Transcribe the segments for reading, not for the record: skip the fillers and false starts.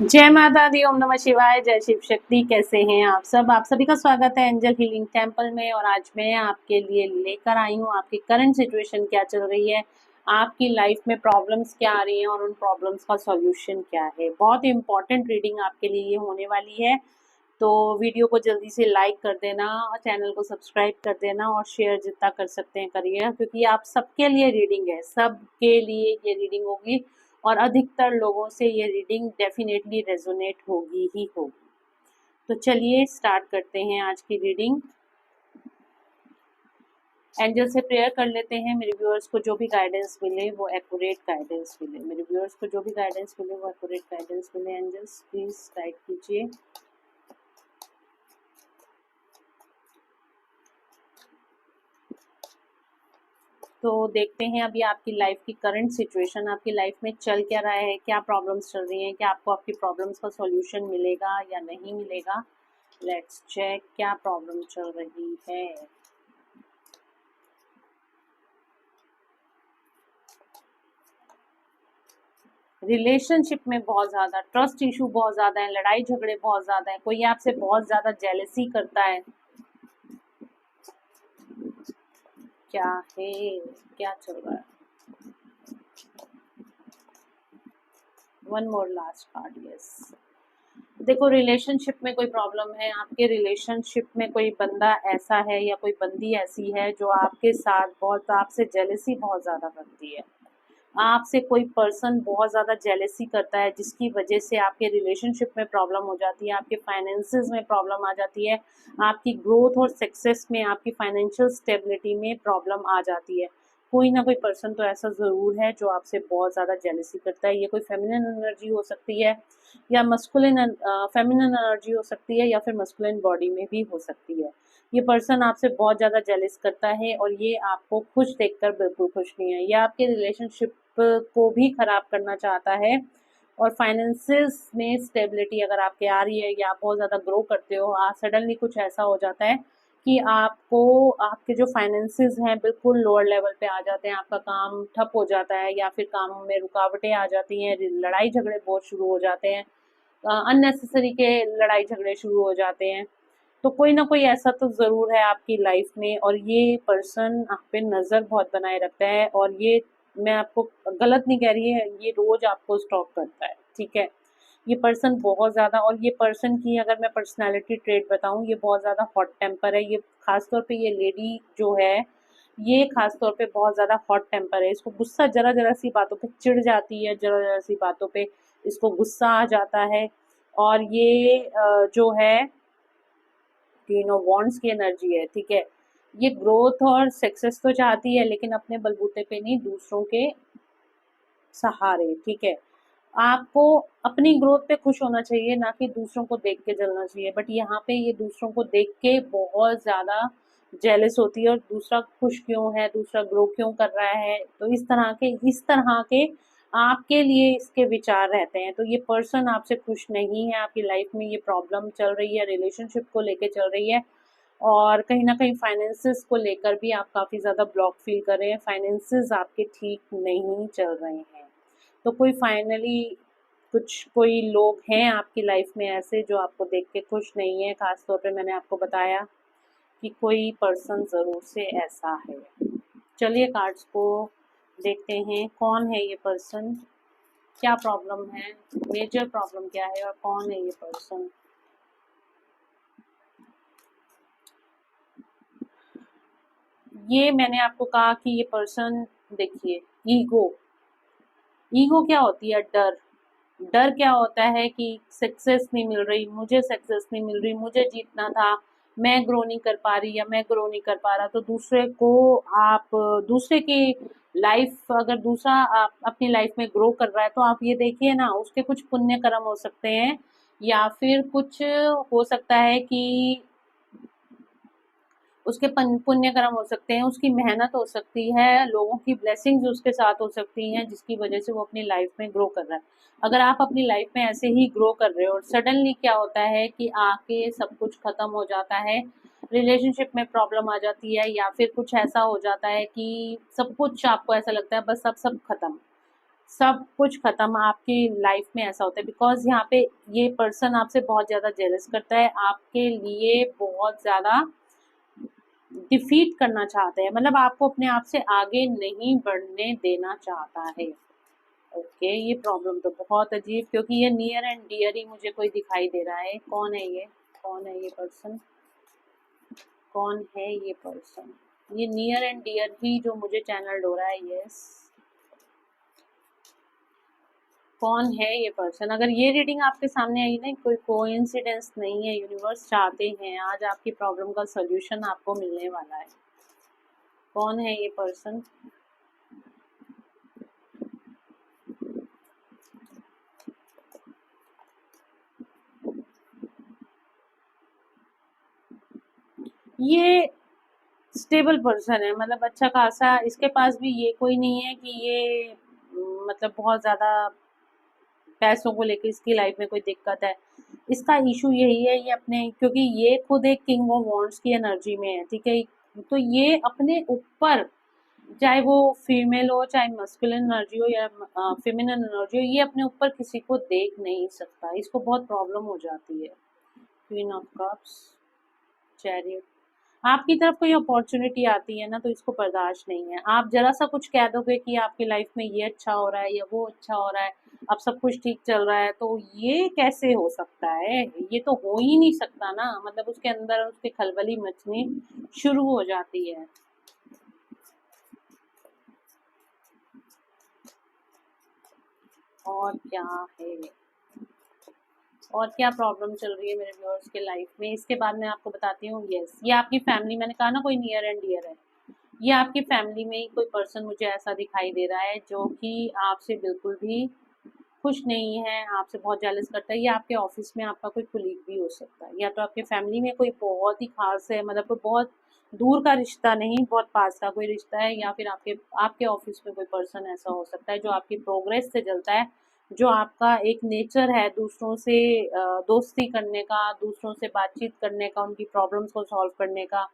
जय माता दी, ओम नमः शिवाय, जय शिव शक्ति। कैसे हैं आप सब? आप सभी का स्वागत है एंजल हीलिंग टेम्पल में। और आज मैं आपके लिए लेकर आई हूँ आपकी करंट सिचुएशन क्या चल रही है, आपकी लाइफ में प्रॉब्लम्स क्या आ रही हैं और उन प्रॉब्लम्स का सॉल्यूशन क्या है। बहुत ही इंपॉर्टेंट रीडिंग आपके लिए ये होने वाली है, तो वीडियो को जल्दी से लाइक कर देना और चैनल को सब्सक्राइब कर देना और शेयर जितना कर सकते हैं करिए, क्योंकि आप सबके लिए रीडिंग है, सबके लिए ये रीडिंग होगी और अधिकतर लोगों से ये रीडिंग डेफिनेटली रेजोनेट होगी ही होगी। तो चलिए स्टार्ट करते हैं आज की रीडिंग। एंजल से प्रेयर कर लेते हैं, मेरे व्यूअर्स को जो भी गाइडेंस मिले वो एक्यूरेट गाइडेंस मिले। मेरे व्यूअर्स को जो भी गाइडेंस मिले वो एक्यूरेट गाइडेंस मिले। एंजल्स प्लीज गाइड कीजिए। तो देखते हैं अभी आपकी लाइफ की करंट सिचुएशन, आपकी लाइफ में चल क्या रहा है, क्या प्रॉब्लम्स चल रही हैं, क्या आपको आपकी प्रॉब्लम्स का सॉल्यूशन मिलेगा या नहीं मिलेगा। लेट्स चेक क्या प्रॉब्लम चल रही है। रिलेशनशिप में बहुत ज़्यादा ट्रस्ट इशू बहुत ज़्यादा है, लड़ाई झगड़े बहुत ज़्यादा है, कोई आपसे बहुत ज़्यादा जेलसी करता है। क्या है, क्या चल रहा है? One more last card. Yes, देखो रिलेशनशिप में कोई प्रॉब्लम है, आपके रिलेशनशिप में कोई बंदा ऐसा है या कोई बंदी ऐसी है जो आपके साथ बहुत आपसे जेलसी बहुत ज़्यादा करती है। आपसे कोई पर्सन बहुत ज़्यादा जेलेसी करता है, जिसकी वजह से आपके रिलेशनशिप में प्रॉब्लम हो जाती है, आपके फाइनेंसेस में प्रॉब्लम आ जाती है, आपकी ग्रोथ और सक्सेस में, आपकी फाइनेंशियल स्टेबिलिटी में प्रॉब्लम आ जाती है। कोई ना कोई पर्सन तो ऐसा ज़रूर है जो आपसे बहुत ज़्यादा जेलेसी करता है। ये कोई फेमिनिन एनर्जी हो सकती है या मस्कुलिन फेमिनिन एनर्जी हो सकती है या फिर मस्कुलिन बॉडी में भी हो सकती है। ये पर्सन आपसे बहुत ज़्यादा जेलस करता है और ये आपको खुश देखकर बिल्कुल खुश नहीं है। ये आपके रिलेशनशिप को भी ख़राब करना चाहता है और फाइनेंसेस में स्टेबिलिटी अगर आपके आ रही है या आप बहुत ज़्यादा ग्रो करते हो, सडनली कुछ ऐसा हो जाता है कि आपको आपके जो फाइनेंसेस हैं बिल्कुल लोअर लेवल पे आ जाते हैं, आपका काम ठप हो जाता है या फिर काम में रुकावटें आ जाती हैं, लड़ाई झगड़े बहुत शुरू हो जाते हैं, अननेसेसरी के लड़ाई झगड़े शुरू हो जाते हैं। तो कोई ना कोई ऐसा तो ज़रूर है आपकी लाइफ में और ये पर्सन आप पे नज़र बहुत बनाए रखता है। और ये, मैं आपको गलत नहीं कह रही है, ये रोज़ आपको स्टॉक करता है, ठीक है। ये पर्सन बहुत ज़्यादा, और ये पर्सन की अगर मैं पर्सनालिटी ट्रेट बताऊं, ये बहुत ज़्यादा हॉट टेम्पर है। ये खासतौर पे ये लेडी जो है, ये खासतौर पे बहुत ज़्यादा हॉट टेम्पर है। इसको गुस्सा जरा जरा सी बातों पे चिढ़ जाती है, जरा जरा सी बातों पे इसको गुस्सा आ जाता है। और ये जो है तीनों वॉन्ड्स की एनर्जी है, ठीक है। ये ग्रोथ और सक्सेस तो चाहती है लेकिन अपने बलबूते पे नहीं, दूसरों के सहारे, ठीक है। आपको अपनी ग्रोथ पे खुश होना चाहिए, ना कि दूसरों को देख के जलना चाहिए। बट यहाँ पे ये दूसरों को देख के बहुत ज़्यादा जेलस होती है और दूसरा खुश क्यों है, दूसरा ग्रो क्यों कर रहा है। तो इस तरह के आपके लिए इसके विचार रहते हैं। तो ये पर्सन आपसे खुश नहीं है, आपकी लाइफ में ये प्रॉब्लम चल रही है, रिलेशनशिप को लेके चल रही है और कहीं ना कहीं फाइनेंसेस को लेकर भी आप काफ़ी ज़्यादा ब्लॉक फील कर रहे हैं, फाइनेंसेस आपके ठीक नहीं चल रहे हैं। तो कोई लोग हैं आपकी लाइफ में ऐसे जो आपको देख के खुश नहीं है। खास तौर पे मैंने आपको बताया कि कोई पर्सन ज़रूर से ऐसा है। चलिए कार्ड्स को देखते हैं, कौन है ये पर्सन, क्या प्रॉब्लम है, मेजर प्रॉब्लम क्या है और कौन है ये पर्सन। ये मैंने आपको कहा कि ये पर्सन, देखिए, ईगो। ईगो क्या होती है? डर। डर क्या होता है कि सक्सेस नहीं मिल रही, मुझे सक्सेस नहीं मिल रही, मुझे जीतना था, मैं ग्रो नहीं कर पा रही या मैं ग्रो नहीं कर पा रहा। तो दूसरे को आप, दूसरे की लाइफ, अगर दूसरा आप अपनी लाइफ में ग्रो कर रहा है तो आप ये देखिए ना, उसके कुछ पुण्य कर्म हो सकते हैं या फिर कुछ हो सकता है कि उसके पुण्य कर्म हो सकते हैं, उसकी मेहनत हो सकती है, लोगों की ब्लेसिंग्स उसके साथ हो सकती हैं, जिसकी वजह से वो अपनी लाइफ में ग्रो कर रहा है। अगर आप अपनी लाइफ में ऐसे ही ग्रो कर रहे हो और सडनली क्या होता है कि आके सब कुछ खत्म हो जाता है, रिलेशनशिप में प्रॉब्लम आ जाती है या फिर कुछ ऐसा हो जाता है कि सब कुछ आपको ऐसा लगता है बस अब सब खत्म, सब कुछ खत्म आपकी लाइफ में। ऐसा होता है बिकॉज यहाँ पे ये पर्सन आपसे बहुत ज़्यादा जेलस करता है, आपके लिए बहुत ज़्यादा डिफीट करना चाहते हैं, मतलब आपको अपने आप से आगे नहीं बढ़ने देना चाहता है। ओके, ये प्रॉब्लम तो बहुत अजीब, क्योंकि ये नियर एंड डियर ही मुझे कोई दिखाई दे रहा है। कौन है ये? कौन है ये पर्सन? कौन है ये पर्सन? ये नियर एंड डियर ही जो मुझे चैनल हो रहा है। यस, कौन है ये पर्सन? अगर ये रीडिंग आपके सामने आई ना, कोई कोइंसिडेंस नहीं है, यूनिवर्स चाहते हैं आज आपकी प्रॉब्लम का सॉल्यूशन आपको मिलने वाला है। कौन है ये पर्सन? ये स्टेबल पर्सन है, मतलब अच्छा खासा, इसके पास भी ये कोई नहीं है कि ये मतलब बहुत ज़्यादा पैसों को लेकर इसकी लाइफ में कोई दिक्कत है। इसका इशू यही है, ये अपने, क्योंकि ये खुद एक किंग ऑफ वॉन्ड्स की एनर्जी में है, ठीक है, तो ये अपने ऊपर, चाहे वो फीमेल हो चाहे मस्कुलिन एनर्जी हो या फेमिनिन एनर्जी हो, ये अपने ऊपर किसी को देख नहीं सकता, इसको बहुत प्रॉब्लम हो जाती है। क्वीन ऑफ कप्स, चैरियट, आपकी तरफ कोई अपॉर्चुनिटी आती है ना तो इसको बर्दाश्त नहीं है। आप जरा सा कुछ कह दोगे कि आपकी लाइफ में ये अच्छा हो रहा है या वो अच्छा हो रहा है, अब सब कुछ ठीक चल रहा है, तो ये कैसे हो सकता है? ये तो हो ही नहीं सकता ना, मतलब उसके अंदर उसके खलबली मचनी शुरू हो जाती है। और क्या है? और क्या प्रॉब्लम चल रही है मेरे व्यूअर्स के लाइफ में, इसके बाद मैं आपको बताती हूँ। यस, ये आपकी फैमिली, मैंने कहा ना कोई नियर एंड डियर है, ये आपकी फैमिली में ही कोई पर्सन मुझे ऐसा दिखाई दे रहा है जो कि आपसे बिल्कुल भी खुश नहीं है, आपसे बहुत जेलस करता है। ये आपके ऑफिस में आपका कोई कुलीग भी हो सकता है, या तो आपके फैमिली में कोई बहुत ही खास है, मतलब कोई बहुत दूर का रिश्ता नहीं, बहुत पास का कोई रिश्ता है, या फिर आपके आपके ऑफिस में कोई पर्सन ऐसा हो सकता है जो आपकी प्रोग्रेस से जलता है, जो आपका एक नेचर है दूसरों से दोस्ती करने का, दूसरों से बातचीत करने का, उनकी प्रॉब्लम्स को सॉल्व करने का,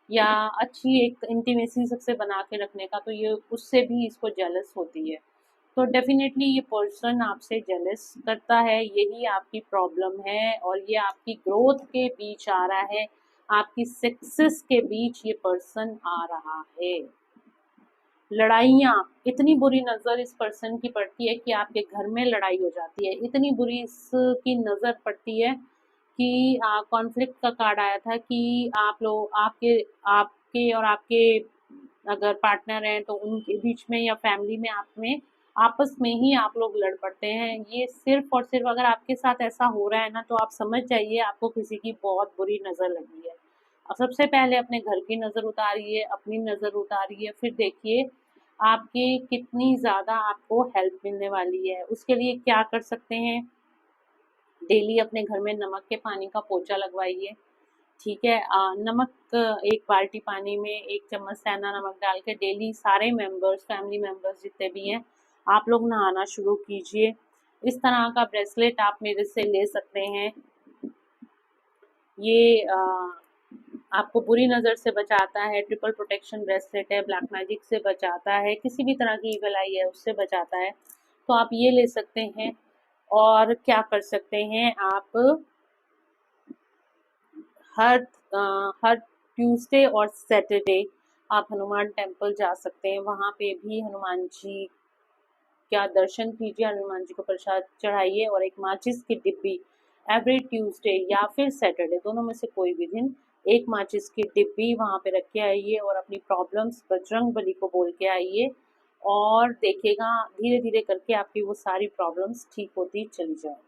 या अच्छी एक इंटीमेसी सबसे बना के रखने का, तो ये उससे भी इसको जेलस होती है। तो डेफिनेटली ये पर्सन आपसे जेलस करता है, यही आपकी प्रॉब्लम है, और ये आपकी ग्रोथ के बीच आ रहा है, आपकी सक्सेस के बीच ये पर्सन आ रहा है। लड़ाइयाँ, इतनी बुरी नज़र इस पर्सन की पड़ती है कि आपके घर में लड़ाई हो जाती है, इतनी बुरी इसकी नज़र पड़ती है कि कॉन्फ्लिक्ट का कार्ड आया था कि आप लोग, आपके आपके और आपके अगर पार्टनर हैं तो उनके बीच में या फैमिली में आप में आपस में ही आप लोग लड़ पड़ते हैं। ये सिर्फ और सिर्फ अगर आपके साथ ऐसा हो रहा है ना, तो आप समझ जाइए आपको किसी की बहुत बुरी नज़र लगी है। अब सबसे पहले अपने घर की नज़र उतारिए, अपनी नज़र उतारिए, फिर देखिए आपके कितनी ज़्यादा आपको हेल्प मिलने वाली है। उसके लिए क्या कर सकते हैं, डेली अपने घर में नमक के पानी का पोछा लगवाइए, ठीक है। नमक, एक बाल्टी पानी में 1 चम्मच सैंधा नमक डाल के डेली सारे मेंबर्स, फैमिली मेंबर्स जितने भी हैं, आप लोग नहाना शुरू कीजिए। इस तरह का ब्रेसलेट आप मेरे से ले सकते हैं। ये आपको बुरी नज़र से बचाता है, ट्रिपल प्रोटेक्शन ब्रेसलेट है, ब्लैक मैजिक से बचाता है, किसी भी तरह की ईवल आई है उससे बचाता है, तो आप ये ले सकते हैं। और क्या कर सकते हैं आप, हर हर ट्यूसडे और सैटरडे आप हनुमान टेम्पल जा सकते हैं, वहाँ पे भी हनुमान जी का दर्शन कीजिए, हनुमान जी को प्रसाद चढ़ाइए, और एक माचिस की डिब्बी एवरी ट्यूसडे या फिर सैटरडे, दोनों में से कोई भी दिन, एक माचिस की डिब्बी वहाँ पे रख के आइए और अपनी प्रॉब्लम्स बजरंग बली को बोल के आइए, और देखिएगा धीरे धीरे करके आपकी वो सारी प्रॉब्लम्स ठीक होती चली जाएगी।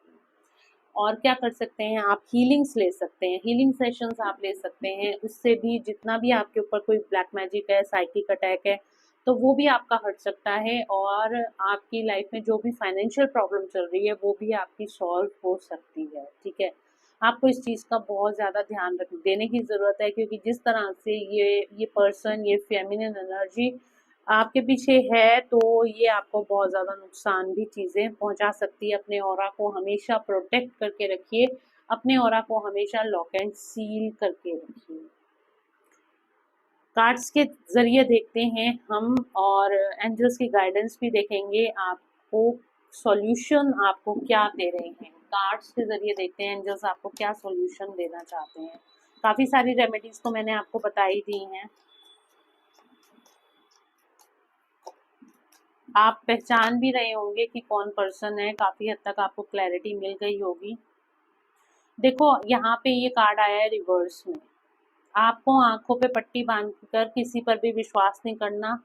और क्या कर सकते हैं आप, हीलिंग्स ले सकते हैं, हीलिंग सेशंस आप ले सकते हैं, उससे भी जितना भी आपके ऊपर कोई ब्लैक मैजिक है, साइकिक अटैक है, तो वो भी आपका हट सकता है, और आपकी लाइफ में जो भी फाइनेंशियल प्रॉब्लम चल रही है वो भी आपकी सॉल्व हो सकती है, ठीक है। आपको इस चीज़ का बहुत ज़्यादा ध्यान रख देने की ज़रूरत है, क्योंकि जिस तरह से ये पर्सन, ये फेमिनिन एनर्जी आपके पीछे है, तो ये आपको बहुत ज़्यादा नुकसान भी चीज़ें पहुंचा सकती है। अपने ऑरा को हमेशा प्रोटेक्ट करके रखिए, अपने ऑरा को हमेशा लॉक एंड सील करके रखिए। कार्ड्स के ज़रिए देखते हैं हम, और एंजल्स की गाइडेंस भी देखेंगे आप आपको सॉल्यूशन आपको क्या दे रहे हैं, कार्ड्स के जरिए देखते हैं एंजल्स आपको क्या सॉल्यूशन देना चाहते हैं। काफ़ी सारी रेमेडीज तो मैंने आपको बता ही दी हैं, आप पहचान भी रहे होंगे कि कौन पर्सन है, काफ़ी हद तक आपको क्लैरिटी मिल गई होगी। देखो यहाँ पे ये कार्ड आया है रिवर्स में, आपको आंखों पे पट्टी बांधकर किसी पर भी विश्वास नहीं करना,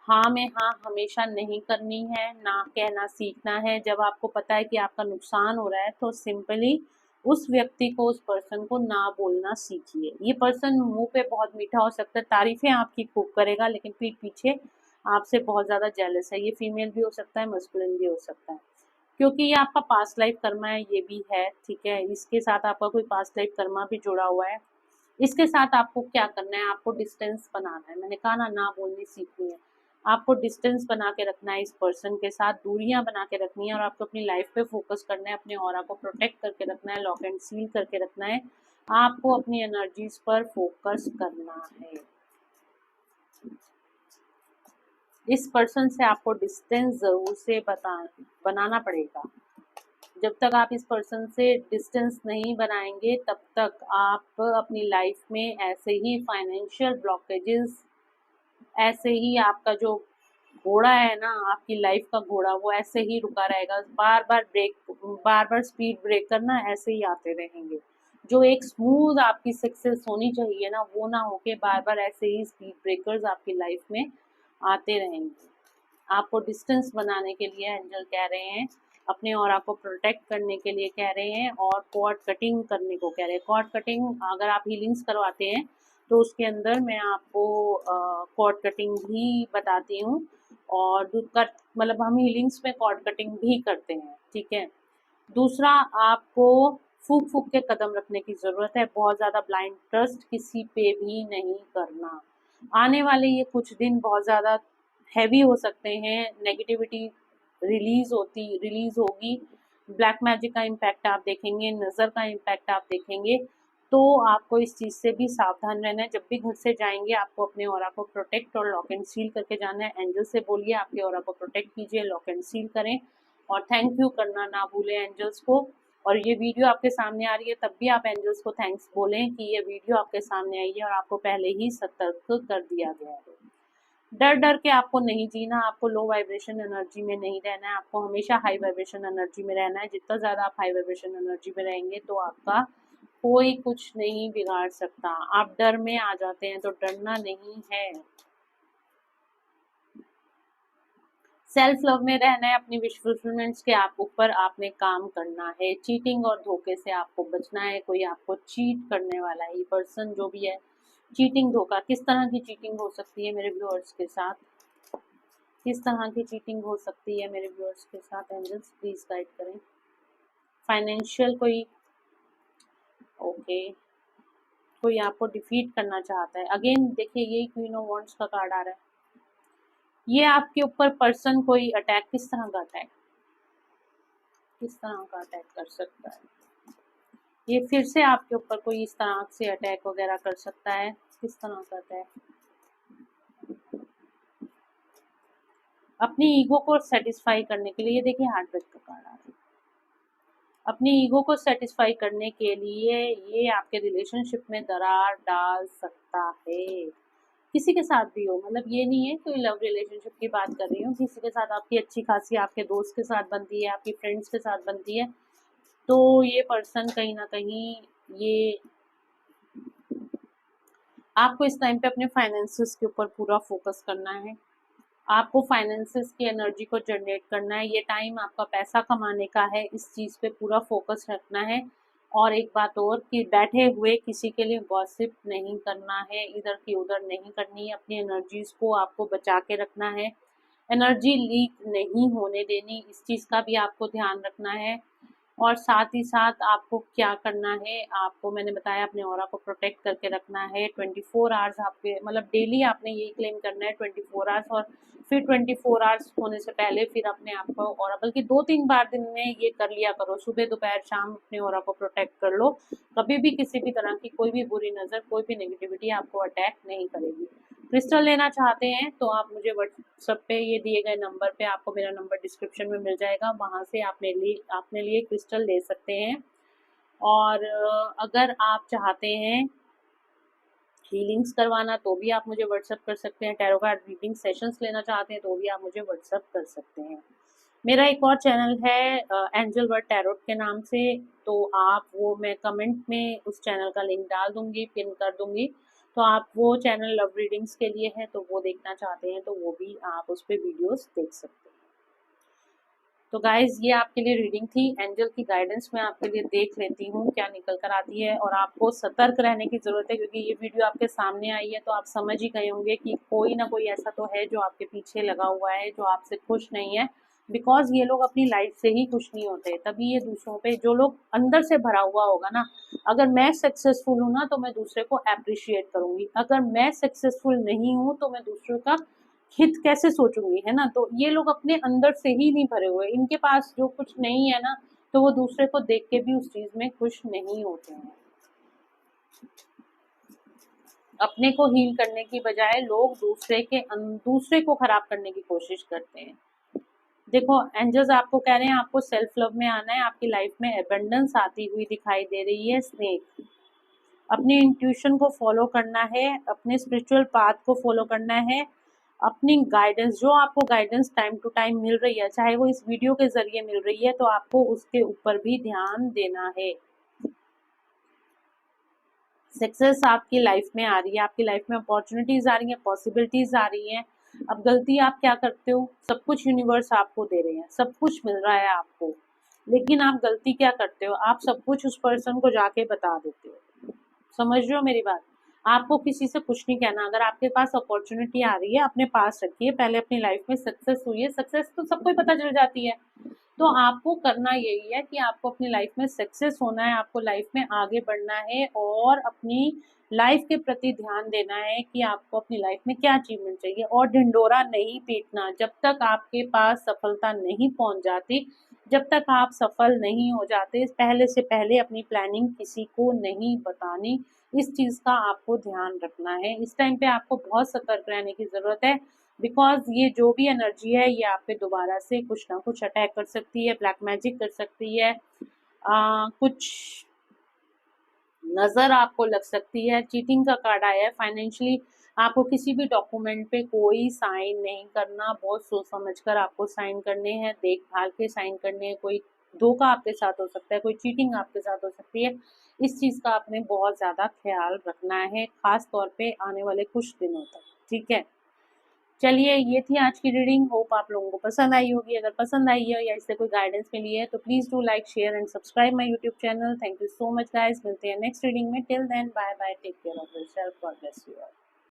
हाँ में हाँ हमेशा नहीं करनी है, ना कहना सीखना है। जब आपको पता है कि आपका नुकसान हो रहा है तो सिंपली उस व्यक्ति को, उस पर्सन को ना बोलना सीखिए। ये पर्सन मुंह पे बहुत मीठा हो सकता है, तारीफें आपकी खूब करेगा, लेकिन पीठ पीछे आपसे बहुत ज़्यादा जेलस है। ये फीमेल भी हो सकता है, मस्कुलिन भी हो सकता है, क्योंकि ये आपका पास्ट लाइफ कर्मा है, ये भी है, ठीक है। इसके साथ आपका कोई पास्ट लाइफ कर्मा भी जुड़ा हुआ है। इसके साथ आपको क्या करना है, आपको डिस्टेंस बनाना है। मैंने कहा ना, ना बोलनी सीखनी है। आपको डिस्टेंस बना के रखना है, इस पर्सन के साथ दूरियां बना के रखनी है, और आपको अपनी लाइफ पे फोकस करना है, अपने ऑरा को प्रोटेक्ट करके रखना है, लॉक एंड सील करके रखना है। आपको अपनी एनर्जीज पर फोकस करना है। इस पर्सन से आपको डिस्टेंस जरूर से बनाना पड़ेगा। जब तक आप इस पर्सन से डिस्टेंस नहीं बनाएंगे तब तक आप अपनी लाइफ में ऐसे ही फाइनेंशियल ब्लॉकेजेस, ऐसे ही आपका जो घोड़ा है ना, आपकी लाइफ का घोड़ा, वो ऐसे ही रुका रहेगा। बार बार स्पीड ब्रेक करना, ऐसे ही आते रहेंगे। जो एक स्मूथ आपकी सक्सेस होनी चाहिए ना, वो ना होके बार बार ऐसे ही स्पीड ब्रेकर्स आपकी लाइफ में आते रहेंगे। आपको डिस्टेंस बनाने के लिए एंजल कह रहे हैं, अपने ऑरा को प्रोटेक्ट करने के लिए कह रहे हैं, और कॉर्ड कटिंग करने को कह रहे हैं। कॉर्ड कटिंग अगर आप हीलिंग्स करवाते हैं तो उसके अंदर मैं आपको कॉर्ड कटिंग भी बताती हूँ, और कट मतलब हम हीलिंग्स में कॉर्ड कटिंग भी करते हैं, ठीक है। दूसरा, आपको फूक फूक के कदम रखने की ज़रूरत है। बहुत ज़्यादा ब्लाइंड ट्रस्ट किसी पे भी नहीं करना। आने वाले ये कुछ दिन बहुत ज़्यादा हैवी हो सकते हैं, नेगेटिविटी रिलीज होगी, ब्लैक मैजिक का इम्पैक्ट आप देखेंगे, नज़र का इम्पैक्ट आप देखेंगे। तो आपको इस चीज़ से भी सावधान रहना है। जब भी घर से जाएंगे आपको अपने ऑरा को प्रोटेक्ट और लॉक एंड सील करके जाना है। एंजल से बोलिए आपके ऑरा को प्रोटेक्ट कीजिए, लॉक एंड सील करें, और थैंक यू करना ना भूलें एंजल्स को। और ये वीडियो आपके सामने आ रही है तब भी आप एंजल्स को थैंक्स बोलें कि ये वीडियो आपके सामने आई है और आपको पहले ही सतर्क कर दिया गया है। डर डर के आपको नहीं जीना, आपको लो वाइब्रेशन एनर्जी में नहीं रहना है, आपको हमेशा हाई वाइब्रेशन एनर्जी में रहना है। जितना ज़्यादा आप हाई वाइब्रेशन एनर्जी में रहेंगे तो आपका कोई कुछ नहीं बिगाड़ सकता। आप डर में आ जाते हैं तो डरना नहीं है, सेल्फ लव में रहना है, अपनी विश फुलफिलमेंट्स के आप ऊपर आपने काम करना है। चीटिंग और धोखे से आपको बचना है। कोई आपको चीट करने वाला है, ये पर्सन जो भी है, चीटिंग धोखा, किस तरह की चीटिंग हो सकती है मेरे व्यूअर्स के साथ, किस तरह की चीटिंग हो सकती है मेरे व्यूअर्स के साथ, एंजल्स प्लीज गाइड करें। फाइनेंशियल कोई, ओके, कोई आपको डिफीट करना चाहता है। अगेन देखिए, यही क्वीन ऑफ वॉन्ड्स का कार्ड आ रहा है। ये आपके ऊपर पर्सन कोई अटैक, किस तरह का अटैक, किस तरह का अटैक कर सकता है, ये फिर से आपके ऊपर कोई इस तरह से अटैक वगैरह कर सकता है, किस तरह का अटैक। अपनी ईगो को सेटिस्फाई करने के लिए, ये देखिए हार्ट ब्रेक का कार्ड आ रहा है। अपनी ईगो को सेटिस्फाई करने के लिए ये आपके रिलेशनशिप में दरार डाल सकता है। किसी के साथ भी हो, मतलब ये नहीं है कोई लव रिलेशनशिप की बात कर रही हूँ, किसी के साथ आपकी अच्छी खासी आपके दोस्त के साथ बनती है, आपकी फ्रेंड्स के साथ बनती है, तो ये पर्सन कहीं ना कहीं, ये आपको इस टाइम पे अपने फाइनेंसेस के ऊपर पूरा फोकस करना है। आपको फाइनेंसेस की एनर्जी को जनरेट करना है। ये टाइम आपका पैसा कमाने का है, इस चीज़ पे पूरा फोकस रखना है। और एक बात और कि बैठे हुए किसी के लिए गॉसिप नहीं करना है, इधर की उधर नहीं करनी है। अपनी एनर्जीज को आपको बचा के रखना है, एनर्जी लीक नहीं होने देनी, इस चीज़ का भी आपको ध्यान रखना है। और साथ ही साथ आपको क्या करना है, आपको मैंने बताया अपने ऑरा को प्रोटेक्ट करके रखना है। 24 आवर्स आपके, मतलब डेली आपने यही क्लेम करना है 24 आवर्स, और फिर 24 आवर्स होने से पहले फिर अपने आप को ऑरा, बल्कि 2-3 बार दिन में ये कर लिया करो, सुबह दोपहर शाम अपने ऑरा को प्रोटेक्ट कर लो। कभी भी किसी भी तरह की कोई भी बुरी नज़र, कोई भी नेगेटिविटी आपको अटैक नहीं करेगी। क्रिस्टल लेना चाहते हैं तो आप मुझे व्हाट्सएप पे ये दिए गए नंबर पे, आपको मेरा नंबर डिस्क्रिप्शन में मिल जाएगा, वहाँ से आप अपने लिए क्रिस्टल ले सकते हैं। और अगर आप चाहते हैं हीलिंग्स करवाना तो भी आप मुझे व्हाट्सएप कर सकते हैं। टैरो कार्ड रीडिंग सेशंस लेना चाहते हैं तो भी आप मुझे व्हाट्सएप कर सकते हैं। मेरा एक और चैनल है एंजल वर्ड टैरोट के नाम से, तो आप वो मैं कमेंट में उस चैनल का लिंक डाल दूंगी, पिन कर दूंगी। तो आप वो चैनल लव रीडिंग्स के लिए है, तो वो देखना चाहते हैं तो वो भी आप उस पर वीडियोस देख सकते हैं। तो गाइज ये आपके लिए रीडिंग थी। एंजल की गाइडेंस मैं आपके लिए देख लेती हूँ क्या निकल कर आती है। और आपको सतर्क रहने की ज़रूरत है, क्योंकि ये वीडियो आपके सामने आई है तो आप समझ ही गए होंगे कि कोई ना कोई ऐसा तो है जो आपके पीछे लगा हुआ है, जो आपसे खुश नहीं है। बिकॉज ये लोग अपनी लाइफ से ही खुश नहीं होते, तभी ये दूसरों पे, जो लोग अंदर से भरा हुआ होगा ना, अगर मैं सक्सेसफुल हूँ ना तो मैं दूसरे को अप्रिशिएट करूंगी, अगर मैं सक्सेसफुल नहीं हूँ तो मैं दूसरों का हित कैसे सोचूंगी, है ना। तो ये लोग अपने अंदर से ही नहीं भरे हुए, इनके पास जो कुछ नहीं है ना, तो वो दूसरे को देख के भी उस चीज में खुश नहीं होते हैं। अपने को हील करने की बजाय लोग दूसरे को खराब करने की कोशिश करते हैं। देखो एंजल्स आपको कह रहे हैं आपको सेल्फ लव में आना है, आपकी लाइफ में एबंडेंस आती हुई दिखाई दे रही है। स्नेक, अपने इंट्यूशन को फॉलो करना है, अपने स्पिरिचुअल पाथ को फॉलो करना है, अपनी गाइडेंस, जो आपको गाइडेंस टाइम टू टाइम मिल रही है, चाहे वो इस वीडियो के जरिए मिल रही है, तो आपको उसके ऊपर भी ध्यान देना है। सक्सेस आपकी लाइफ में आ रही है, आपकी लाइफ में अपॉर्चुनिटीज आ रही हैं, पॉसिबिलिटीज आ रही हैं। अब गलती आप क्या करते हो, सब कुछ यूनिवर्स आपको दे रहे हैं, सब कुछ मिल रहा है आपको, लेकिन आप गलती क्या करते हो, आप सब कुछ उस पर्सन को जाके बता देते हो। समझ रहे हो मेरी बात। आपको किसी से कुछ नहीं कहना, अगर आपके पास अपॉर्चुनिटी आ रही है अपने पास रखिए। पहले अपनी लाइफ में सक्सेस हुई है, सक्सेस तो सबको ही पता चल जाती है, तो आपको करना यही है कि आपको अपनी लाइफ में सक्सेस होना है, आपको लाइफ में आगे बढ़ना है और अपनी लाइफ के प्रति ध्यान देना है कि आपको अपनी लाइफ में क्या अचीवमेंट चाहिए, और ढिंडोरा नहीं पीटना। जब तक आपके पास सफलता नहीं पहुंच जाती, जब तक आप सफल नहीं हो जाते, पहले से पहले अपनी प्लानिंग किसी को नहीं बतानी। इस चीज़ का आपको ध्यान रखना है। इस टाइम पे आपको बहुत सतर्क रहने की ज़रूरत है, बिकॉज ये जो भी एनर्जी है ये आप पे दोबारा से कुछ ना कुछ अटैक कर सकती है, ब्लैक मैजिक कर सकती है, कुछ नज़र आपको लग सकती है। चीटिंग का कार्ड आया है। फाइनेंशियली आपको किसी भी डॉक्यूमेंट पे कोई साइन नहीं करना, बहुत सोच समझ कर आपको साइन करने हैं, देखभाल के साइन करने हैं। कोई धोखा आपके साथ हो सकता है, कोई चीटिंग आपके साथ हो सकती है, इस चीज़ का आपने बहुत ज़्यादा ख्याल रखना है, खास तौर पे आने वाले कुछ दिनों तक, ठीक है। चलिए ये थी आज की रीडिंग, होप आप लोगों को पसंद आई होगी। अगर पसंद आई है या इससे कोई गाइडेंस मिली है तो please do like share and subscribe my YouTube channel. Thank you so much guys, मिलते हैं नेक्स्ट रीडिंग में। Till then bye bye, take care of yourself, God bless you all.